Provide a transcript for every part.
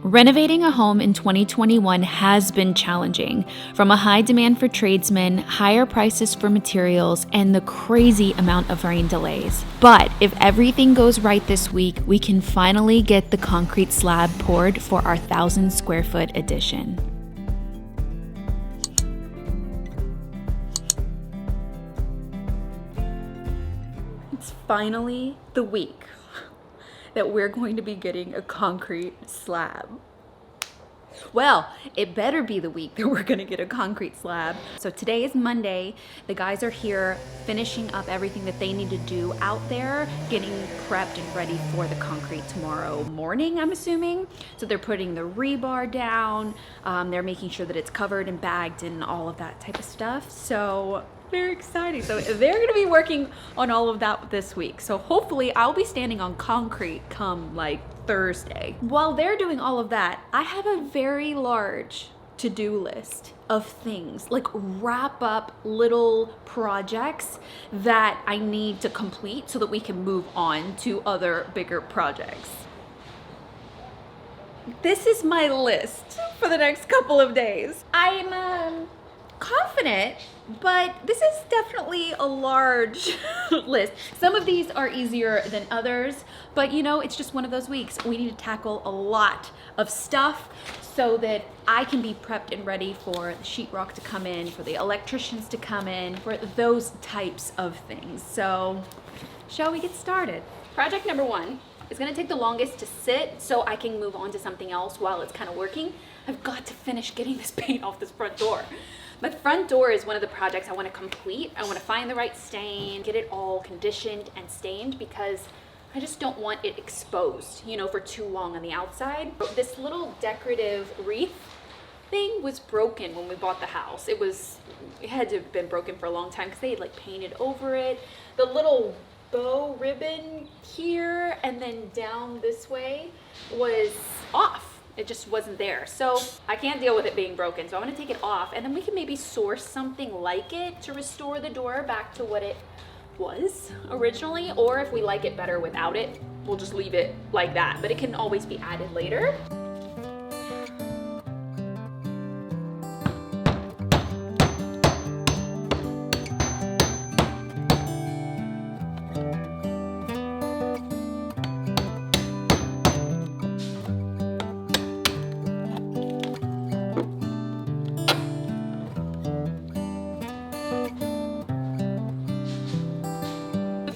Renovating a home in 2021 has been challenging, from a high demand for tradesmen, higher prices for materials, and the crazy amount of rain delays. But if everything goes right this week, we can finally get the concrete slab poured for our 1,000 square foot addition. It's finally the week that we're going to be getting a concrete slab. Well, it better be the week that we're gonna get a concrete slab. So today is Monday. The guys are here finishing up everything that they need to do out there, getting prepped and ready for the concrete tomorrow morning, I'm assuming. So they're putting the rebar down, they're making sure that it's covered and bagged and all of that type of stuff. So very exciting. So they're gonna be working on all of that this week. So hopefully I'll be standing on concrete come like Thursday. While they're doing all of that, I have a very large to-do list of things, like wrap up little projects that I need to complete so that we can move on to other bigger projects. This is my list for the next couple of days. I'm confident, but this is definitely a large list. Some of these are easier than others, but you know, it's just one of those weeks. We need to tackle a lot of stuff so that I can be prepped and ready for the sheetrock to come in, for the electricians to come in, for those types of things. So, shall we get started? Project number one is gonna take the longest to sit so I can move on to something else while it's kind of working. I've got to finish getting this paint off this front door. My front door is one of the projects I want to complete. I want to find the right stain, get it all conditioned and stained because I just don't want it exposed, you know, for too long on the outside. This little decorative wreath thing was broken when we bought the house. It had to have been broken for a long time because they had like painted over it. The little bow ribbon here and then down this way was off. It just wasn't there. So I can't deal with it being broken. So I'm gonna take it off and then we can maybe source something like it to restore the door back to what it was originally. Or if we like it better without it, we'll just leave it like that. But it can always be added later.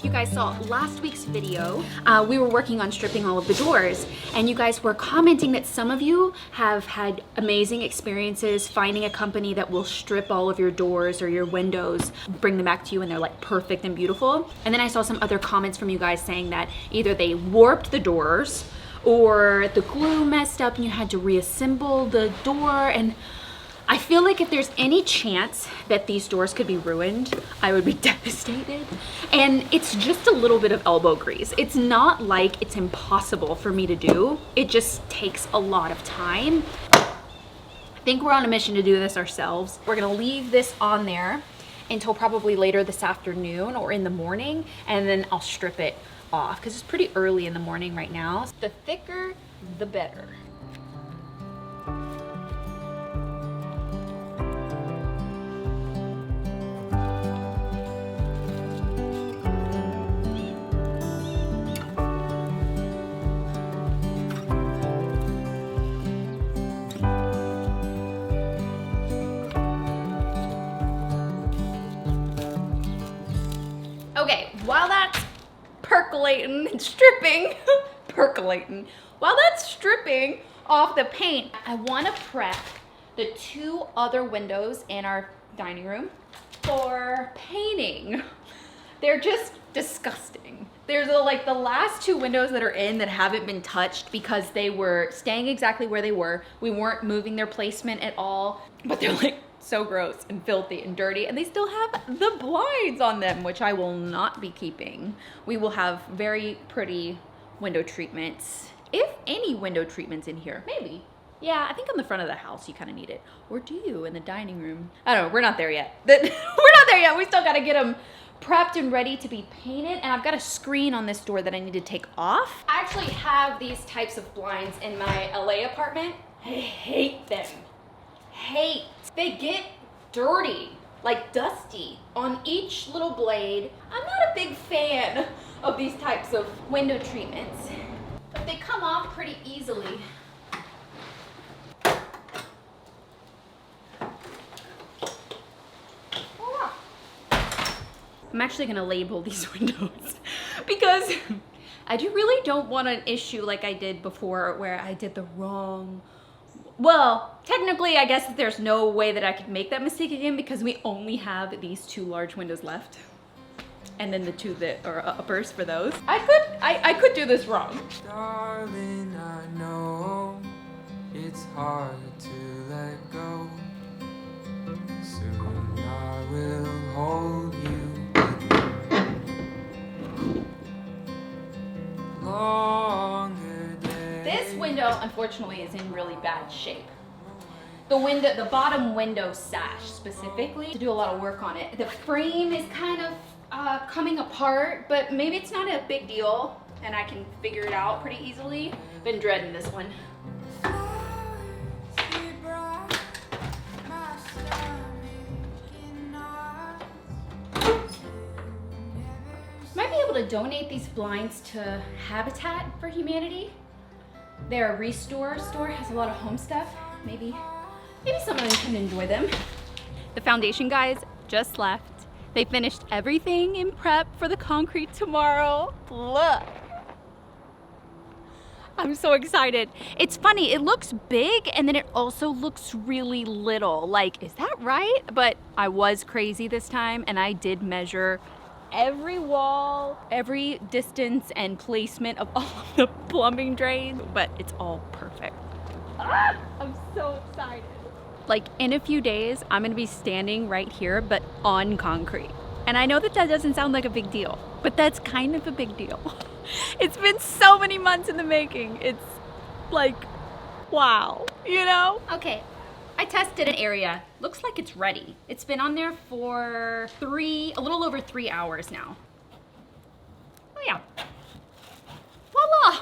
You guys saw last week's video, we were working on stripping all of the doors and you guys were commenting that some of you have had amazing experiences finding a company that will strip all of your doors or your windows, bring them back to you and they're like perfect and beautiful. And then I saw some other comments from you guys saying that either they warped the doors or the glue messed up and you had to reassemble the door. And I feel like if there's any chance that these doors could be ruined, I would be devastated. And it's just a little bit of elbow grease. It's not like it's impossible for me to do. It just takes a lot of time. I think we're on a mission to do this ourselves. We're gonna leave this on there until probably later this afternoon or in the morning, and then I'll strip it off because it's pretty early in the morning right now. The thicker, the better. Okay, while that's percolating and stripping, while that's stripping off the paint, I wanna prep the two other windows in our dining room for painting. They're just disgusting. There's like the last two windows that are in that haven't been touched because they were staying exactly where they were. We weren't moving their placement at all, but they're like so gross and filthy and dirty, and they still have the blinds on them, which I will not be keeping. We will have very pretty window treatments, if any window treatments in here, maybe. Yeah, I think on the front of the house you kind of need it. Or do you in the dining room? I don't know, we're not there yet. We're not there yet, we still gotta get them prepped and ready to be painted, and I've got a screen on this door that I need to take off. I actually have these types of blinds in my LA apartment. I hate them. Hate. They get dirty, like dusty on each little blade. I'm not a big fan of these types of window treatments, but they come off pretty easily. I'm actually gonna label these windows because I really don't want an issue like I did before where I did the wrong. Well, technically I guess there's no way that I could make that mistake again because we only have these 2 large windows left. And then the 2 that are uppers for those. I could do this wrong. Darling, I know it's hard to let go. Soon I will hold you. This window, unfortunately, is in really bad shape. The bottom window sash specifically, to do a lot of work on it. The frame is kind of coming apart, but maybe it's not a big deal and I can figure it out pretty easily. Been dreading this one. Might be able to donate these blinds to Habitat for Humanity. Their Restore store has a lot of home stuff. Maybe some of them can enjoy them. The foundation guys just left. They finished everything in prep for the concrete tomorrow. Look. I'm so excited. It's funny, it looks big and then it also looks really little. Like, is that right? But I was crazy this time and I did measure every wall, every distance and placement of all of the plumbing drains, but it's all perfect. Ah, I'm so excited. Like in a few days, I'm gonna be standing right here, but on concrete. And I know that doesn't sound like a big deal, but that's kind of a big deal. It's been so many months in the making. It's like, wow, you know? Okay, I tested an area. Looks like it's ready. It's been on there for a little over 3 hours now. Oh yeah, voila.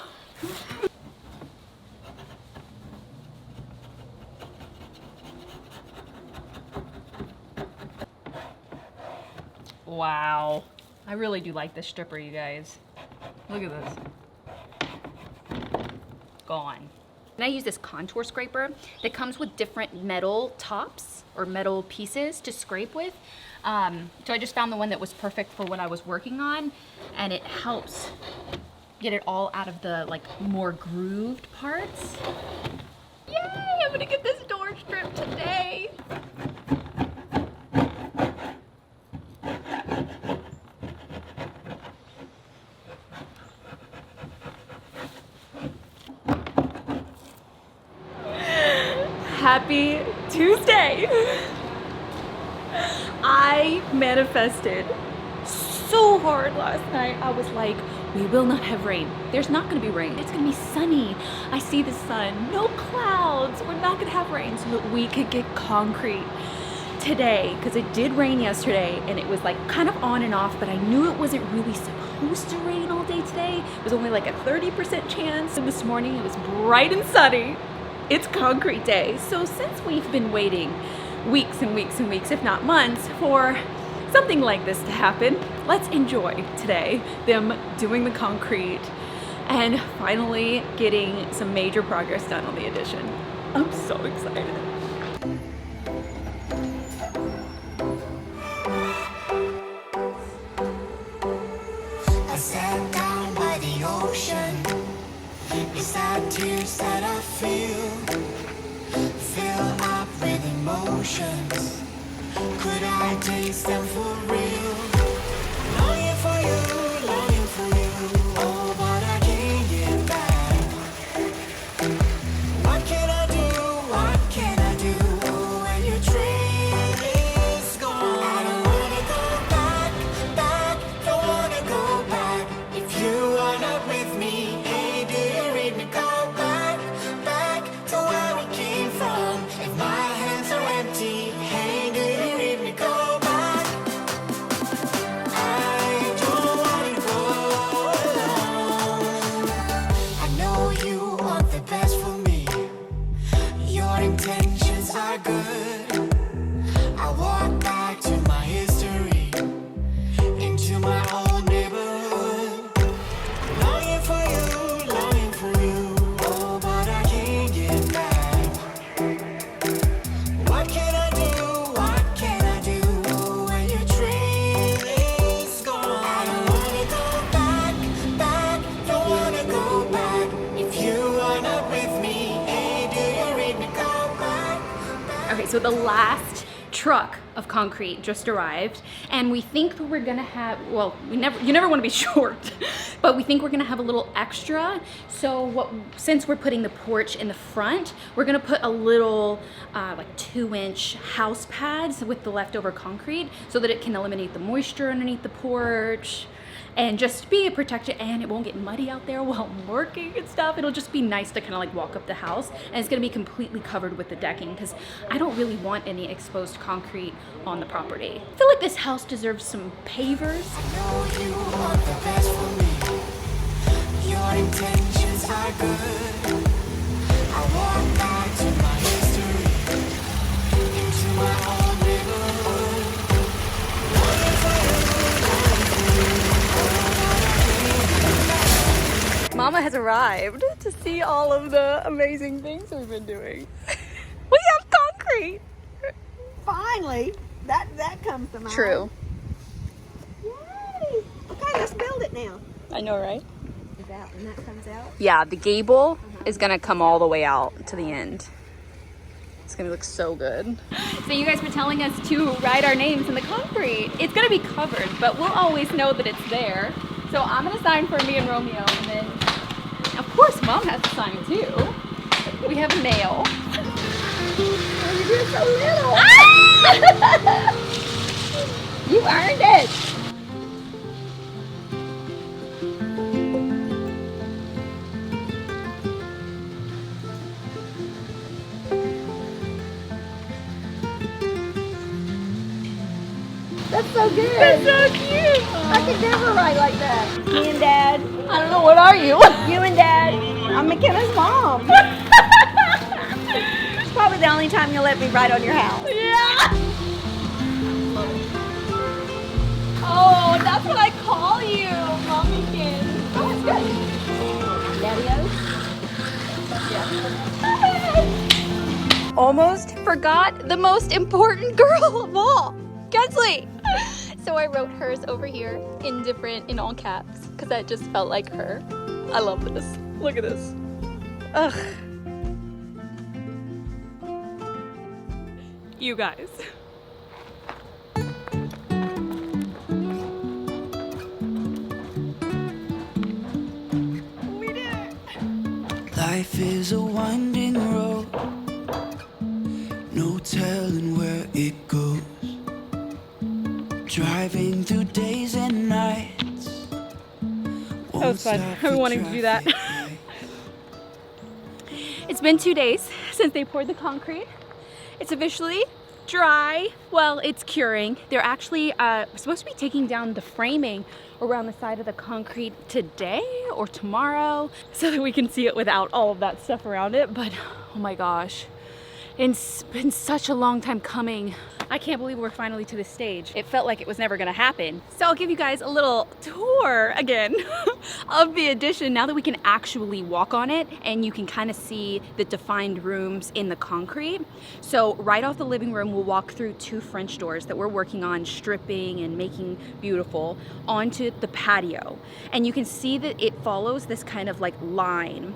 Wow, I really do like this stripper, you guys. Look at this. Gone. And I use this contour scraper that comes with different metal tops or metal pieces to scrape with. So I just found the one that was perfect for what I was working on, and it helps get it all out of the like more grooved parts. Yay, I'm gonna get this door stripped today. Happy Tuesday! I manifested so hard last night. I was like, we will not have rain. There's not gonna be rain. It's gonna be sunny. I see the sun, no clouds. We're not gonna have rain so that we could get concrete today, because it did rain yesterday and it was like kind of on and off, but I knew it wasn't really supposed to rain all day today. It was only like a 30% chance. And this morning it was bright and sunny. It's concrete day. So since we've been waiting weeks and weeks and weeks, if not months, for something like this to happen, let's enjoy today them doing the concrete and finally getting some major progress done on the addition. I'm so excited. I sat down by the ocean. Is that tears that I feel? Fill up with emotions. Could I taste them for real? Longing for you, longing for you. Oh, but I can't get back. What can I do? What can I do? Oh, when your train is gone. I don't wanna go back, back. Don't wanna go back. If you are not with me, hey, do you read me? Go back, back to where we came from. If my hands are empty, hey, do you read me? Go back. are good. I walk back to my history, into my old neighborhood. Longing for you, longing for you. Oh, but I can't get back. What can I do? What can I do when your train is gone? I don't wanna go back, back. Don't wanna go back. If you are not with me, hey, do you read me? Go back. Okay, so the last truck of concrete just arrived, and we think that we're gonna have, well, you never want to be short, but we think we're gonna have a little extra. So since we're putting the porch in the front, we're gonna put a little like 2-inch house pads with the leftover concrete so that it can eliminate the moisture underneath the porch and just be protected, and it won't get muddy out there while I'm working and stuff. It'll just be nice to kind of like walk up the house, and it's gonna be completely covered with the decking because I don't really want any exposed concrete on the property. I feel like this house deserves some pavers. I know you want the best for me. Your intentions are good. I walk back to my history, into my own neighborhood. Longing for you, longing for you. Mama has arrived to see all of the amazing things we've been doing. We have concrete. Finally, that comes to mind. True. Yay! Okay, let's build it now. I know, right? Is that when that comes out? Yeah, the gable is gonna come all the way out to the end. It's gonna look so good. So you guys were telling us to write our names in the concrete. It's gonna be covered, but we'll always know that it's there. So I'm gonna sign for me and Romeo, and then of course Mom has to sign too. We have mail. You're so little. You earned it. That's so good. That's so cute. I could never write like that. Me and Dad. I don't know, what are you? You and Dad. I'm MaCenna's mom. It's probably the only time you'll let me write on your house. Yeah. Oh, that's what I call you, Mommykins. Oh, it's good. Daddy-o? Yeah. Almost forgot the most important girl of all, Kensley. So I wrote hers over here in all caps because that just felt like her. I love this. Look at this. Ugh. You guys. We did it. Life is a winding road, no telling where it goes. Driving through days and nights. That was fun. I've been wanting to do that. It's been 2 days since they poured the concrete. It's officially dry. Well, it's curing. They're actually supposed to be taking down the framing around the side of the concrete today or tomorrow so that we can see it without all of that stuff around it. But oh my gosh, it's been such a long time coming. I can't believe we're finally to this stage. It felt like it was never gonna happen. So I'll give you guys a little tour again of the addition now that we can actually walk on it and you can kind of see the defined rooms in the concrete. So right off the living room, we'll walk through 2 French doors that we're working on stripping and making beautiful onto the patio. And you can see that it follows this kind of like line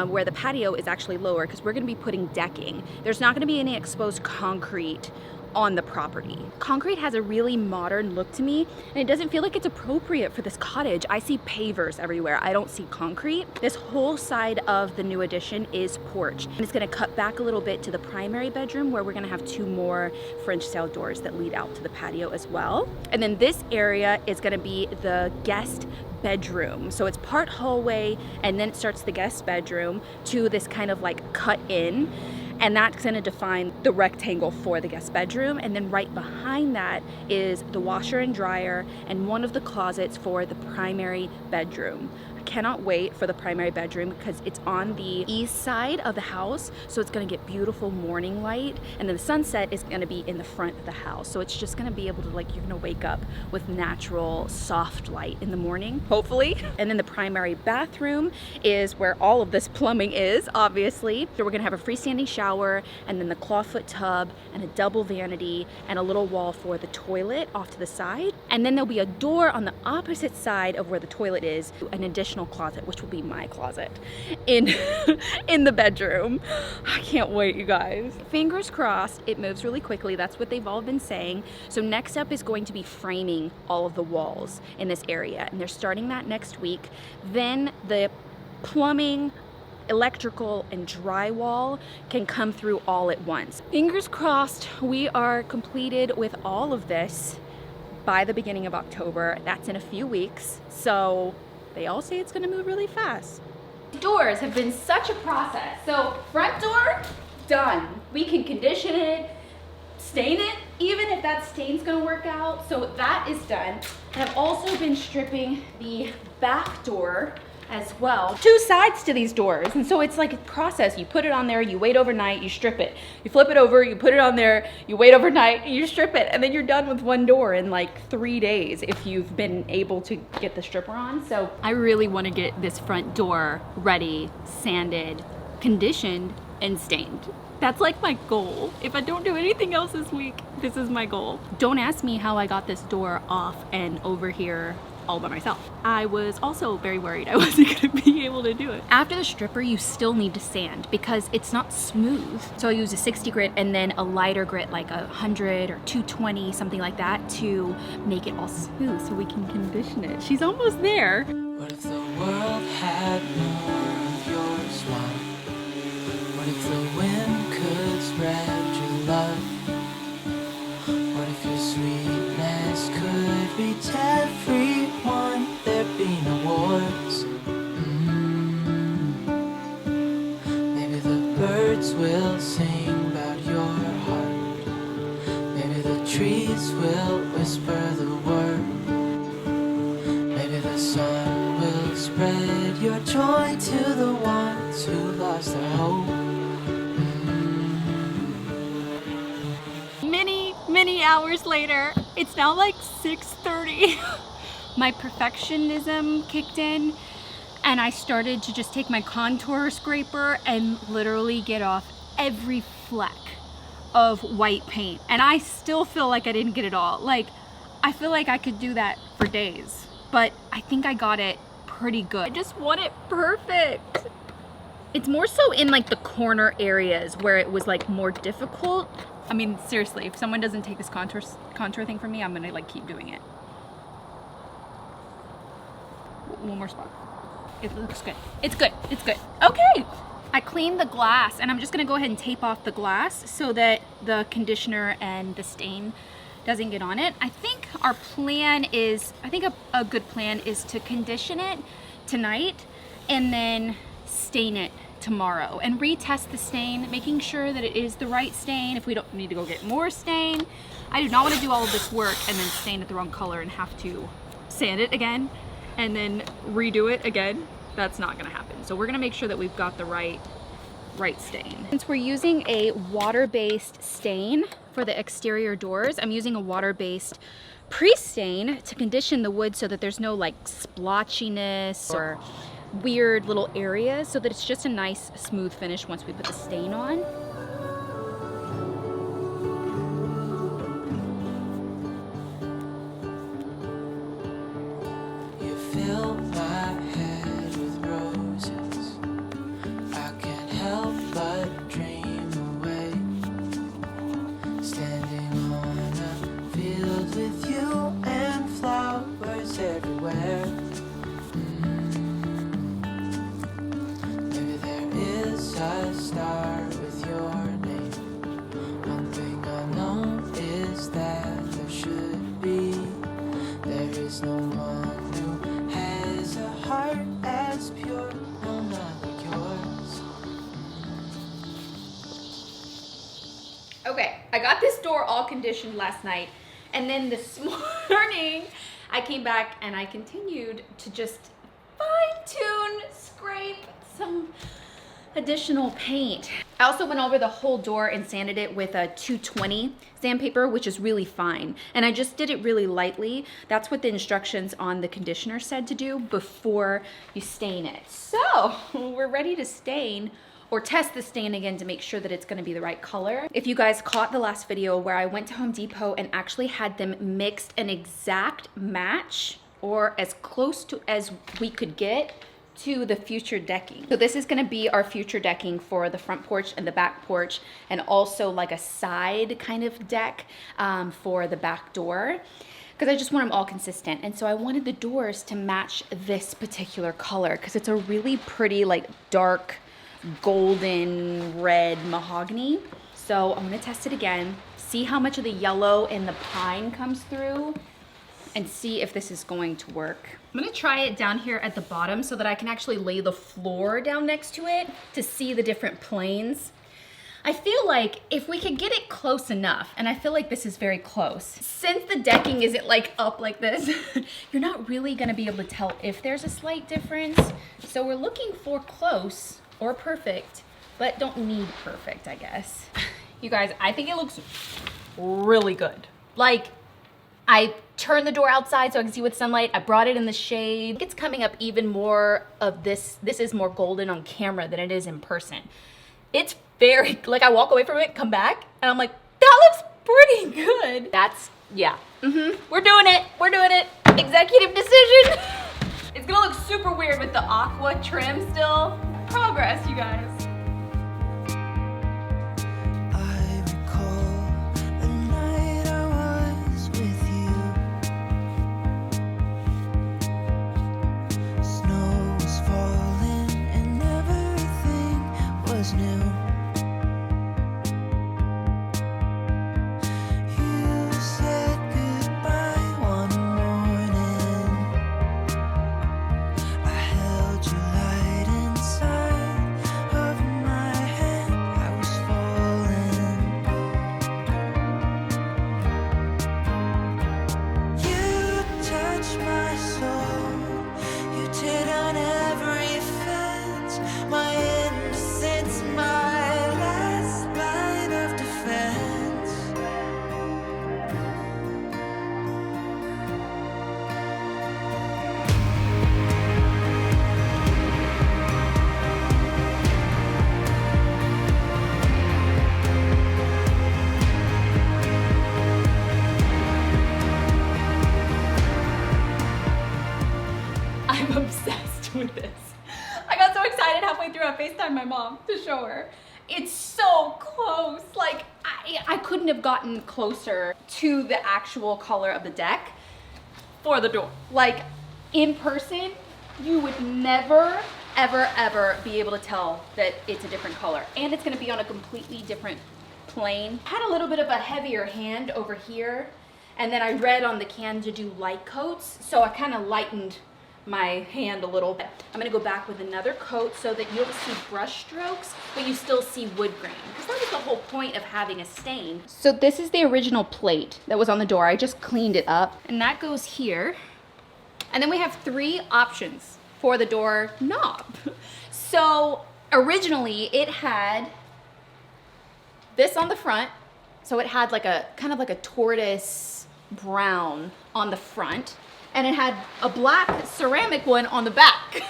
where the patio is actually lower because we're gonna be putting decking. There's not gonna be any exposed concrete on the property. Concrete has a really modern look to me, and it doesn't feel like it's appropriate for this cottage. I see pavers everywhere. I don't see concrete. This whole side of the new addition is porch, and it's gonna cut back a little bit to the primary bedroom where we're gonna have 2 more French style doors that lead out to the patio as well. And then this area is gonna be the guest bedroom. So it's part hallway, and then it starts the guest bedroom to this kind of like cut in. And that's gonna define the rectangle for the guest bedroom. And then right behind that is the washer and dryer and one of the closets for the primary bedroom. cannot wait for the primary bedroom because it's on the east side of the house, so it's gonna get beautiful morning light, and then the sunset is gonna be in the front of the house, so it's just gonna be able to, like, you're gonna wake up with natural soft light in the morning, hopefully. And then the primary bathroom is where all of this plumbing is, obviously. So we're gonna have a freestanding shower, and then the clawfoot tub, and a double vanity, and a little wall for the toilet off to the side. And then there'll be a door on the opposite side of where the toilet is, an additional closet, which will be my closet in in the bedroom. I can't wait, you guys. Fingers crossed it moves really quickly. That's what they've all been saying. So next up is going to be framing all of the walls in this area, and they're starting that next week. Then the plumbing, electrical, and drywall can come through all at once. Fingers crossed we are completed with all of this by the beginning of October. That's in a few weeks, so they all say it's gonna move really fast. Doors have been such a process. So front door, done. We can condition it, stain it, even if that stain's gonna work out. So that is done. And I've also been stripping the back door as well. Two sides to these doors, and so it's like a process. You put it on there, you wait overnight, you strip it. You flip it over, you put it on there, you wait overnight, you strip it, and then you're done with one door in like 3 days if you've been able to get the stripper on. So I really want to get this front door ready, sanded, conditioned, and stained. That's like my goal. If I don't do anything else this week, this is my goal. Don't ask me how I got this door off and over here all by myself. I was also very worried I wasn't gonna be able to do it. After the stripper, you still need to sand because it's not smooth. So I use a 60 grit and then a lighter grit, like 100 or 220, something like that, to make it all smooth so we can condition it. She's almost there. What if the world had more of your smile? What if the wind could spread your love? What if your sweetness could reach everyone? There'd be no wars. Maybe the birds will sing about your heart. Maybe the trees will whisper the word. Maybe the sun will spread your joy to the ones who lost their hope. Many hours later, it's now like 6:30. My perfectionism kicked in, and I started to just take my contour scraper and literally get off every fleck of white paint. And I still feel like I didn't get it all. Like, I feel like I could do that for days, but I think I got it pretty good. I just want it perfect. It's more so in like the corner areas where it was like more difficult. I mean, seriously, if someone doesn't take this contour thing from me, I'm gonna like keep doing it. One more spot. It looks good. It's good. It's good. Okay. I cleaned the glass, and I'm just gonna go ahead and tape off the glass so that the conditioner and the stain doesn't get on it. I think our plan is, a good plan is to condition it tonight and then stain it tomorrow and retest the stain, making sure that it is the right stain. If we don't need to go get more stain, I do not want to do all of this work and then stain it the wrong color and have to sand it again and then redo it again. That's not gonna happen. So we're gonna make sure that we've got the right stain. Since we're using a water-based stain for the exterior doors, I'm using a water-based pre-stain to condition the wood so that there's no like splotchiness or weird little areas, so that it's just a nice smooth finish once we put the stain on. You fill my head with roses. I can't help but dream away. Standing on a field with you and flowers everywhere. A star with your name. One thing I know is that there should be. There is no one who has a heart as pure, no, not like yours. Okay, I got this door all conditioned last night, and then this morning I came back and I continued to just fine tune, scrape some additional paint. I also went over the whole door and sanded it with a 220 sandpaper, which is really fine. And I just did it really lightly. That's what the instructions on the conditioner said to do before you stain it. So we're ready to stain or test the stain again to make sure that it's gonna be the right color. If you guys caught the last video where I went to Home Depot and actually had them mixed an exact match or as close to as we could get to the future decking. So this is gonna be our future decking for the front porch and the back porch, and also like a side kind of deck for the back door, because I just want them all consistent. And so I wanted the doors to match this particular color because it's a really pretty like dark golden red mahogany. So I'm gonna test it again, see how much of the yellow and the pine comes through, and see if this is going to work. I'm gonna try it down here at the bottom so that I can actually lay the floor down next to it to see the different planes. I feel like if we could get it close enough, and I feel like this is very close, since the decking isn't like up like this, you're not really gonna be able to tell if there's a slight difference. So we're looking for close or perfect, but don't need perfect, I guess. You guys, I think it looks really good. Like, I turned the door outside so I can see with sunlight. I brought it in the shade. It's coming up even more of this. This is more golden on camera than it is in person. It's very, like I walk away from it, come back, and I'm like, that looks pretty good. That's, yeah. We're doing it. We're doing it. Executive decision. It's gonna look super weird with the aqua trim still. Progress, you guys. I recall a night I was with you. Snow was falling and everything was new. You said goodbye one morning. I held you light inside of my hand. I was falling. You touched my soul. You tear down every fence. My innocence, my last line of defense. I'm obsessed with this. I got so excited halfway through. I FaceTimed my mom to show her. It's so close. Like, I couldn't have gotten closer to the actual color of the deck for the door. Like, in person, you would never, ever, ever be able to tell that it's a different color. And it's gonna be on a completely different plane. I had a little bit of a heavier hand over here, and then I read on the can to do light coats, so I kind of lightened my hand a little bit. I'm gonna go back with another coat so that you don't see brush strokes, but you still see wood grain, because that was the whole point of having a stain. So this is the original plate that was on the door. I just cleaned it up, and that goes here. And then we have 3 options for the door knob. So originally it had this on the front, so it had like a kind of like a tortoise brown on the front, and it had a black ceramic one on the back.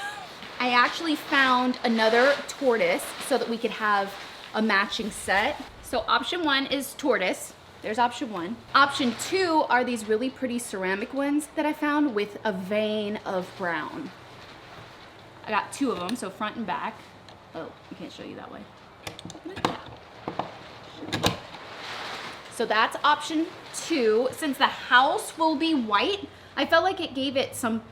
I actually found another tortoise so that we could have a matching set. So option 1 is tortoise. There's option 1. Option 2 are these really pretty ceramic ones that I found with a vein of brown. I got 2 of them, so front and back. Oh, I can't show you that way. Like that. So that's option 2. Since the house will be white, I felt like it gave it some,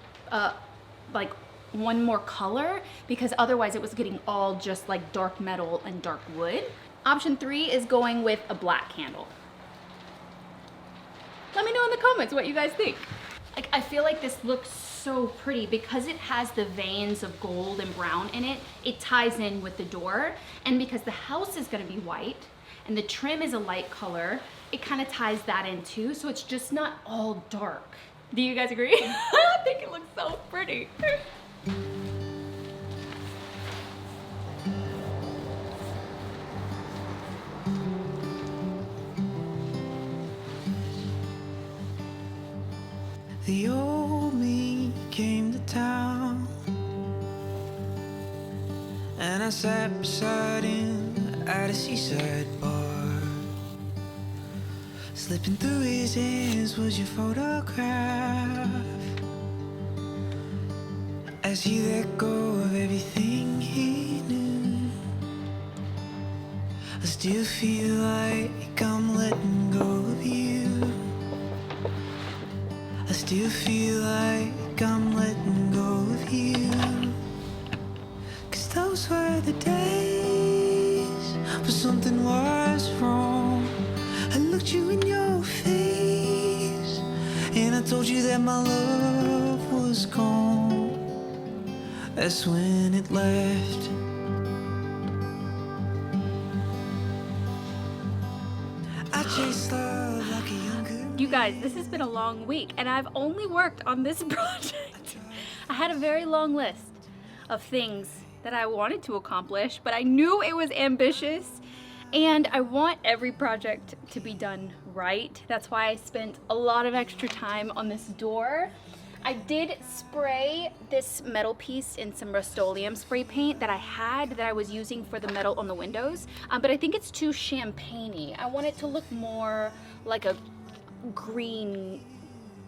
like one more color, because otherwise it was getting all just like dark metal and dark wood. Option 3 is going with a black handle. Let me know in the comments what you guys think. Like, I feel like this looks so pretty because it has the veins of gold and brown in it. It ties in with the door, and because the house is gonna be white and the trim is a light color, it kind of ties that in too, so it's just not all dark. Do you guys agree? I think it looks so pretty. The old me came to town, and I sat beside him at a seaside bar. Slipping through his hands was your photograph, as he let go of everything he knew. I still feel like I'm letting go of you. I still feel like I'm letting go of you. 'Cause those were the days when something was wrong. I looked you in your face and I told you that my love was gone. That's when it left. I chased love like a young girl. You guys, this has been a long week and I've only worked on this project. I had a very long list of things that I wanted to accomplish, but I knew it was ambitious and I want every project to be done right. That's why I spent a lot of extra time on this door. I did spray this metal piece in some Rust-Oleum spray paint that I was using for the metal on the windows, but I think it's too champagne-y. I want it to look more like a green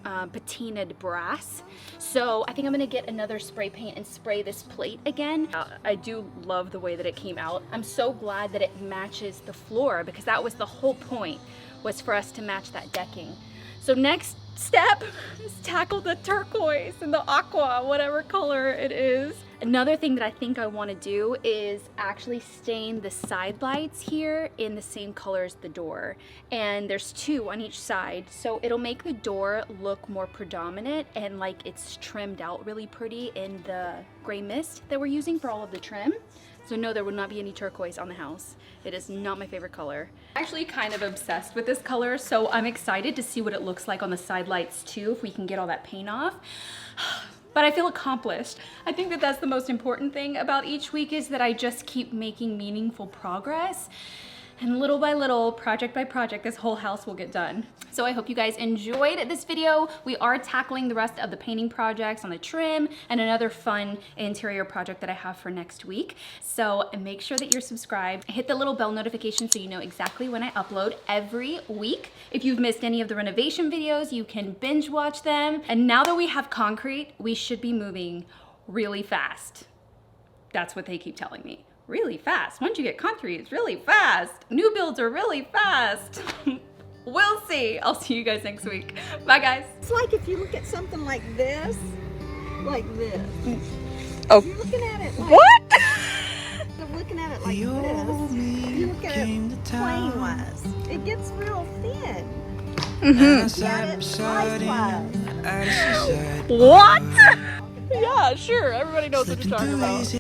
patinaed brass. So I think I'm gonna get another spray paint and spray this plate again. I do love the way that it came out. I'm so glad that it matches the floor, because that was the whole point, was for us to match that decking. So next step is tackle the turquoise and the aqua, whatever color it is. Another thing that I think I want to do is actually stain the side lights here in the same color as the door. And there's two on each side, so it'll make the door look more predominant and like it's trimmed out really pretty in the gray mist that we're using for all of the trim. So no, there would not be any turquoise on the house. It is not my favorite color. I'm actually kind of obsessed with this color, so I'm excited to see what it looks like on the side lights too, if we can get all that paint off. But I feel accomplished. I think that that's the most important thing about each week, is that I just keep making meaningful progress. And little by little, project by project, this whole house will get done. So I hope you guys enjoyed this video. We are tackling the rest of the painting projects on the trim and another fun interior project that I have for next week. So make sure that you're subscribed. Hit the little bell notification so you know exactly when I upload every week. If you've missed any of the renovation videos, you can binge watch them. And now that we have concrete, we should be moving really fast. That's what they keep telling me. Really fast. Once you get concrete, it's really fast. New builds are really fast. We'll see. I'll see you guys next week. Bye, guys. It's like if you look at something like this. Oh. You're looking at it like What? I'm looking at it like The old this. me You look at came it to town. plane-wise. It gets real thin. And I Got sat it beside slice-wise. him at a seaside What? Yeah, sure. Everybody knows what you're talking about.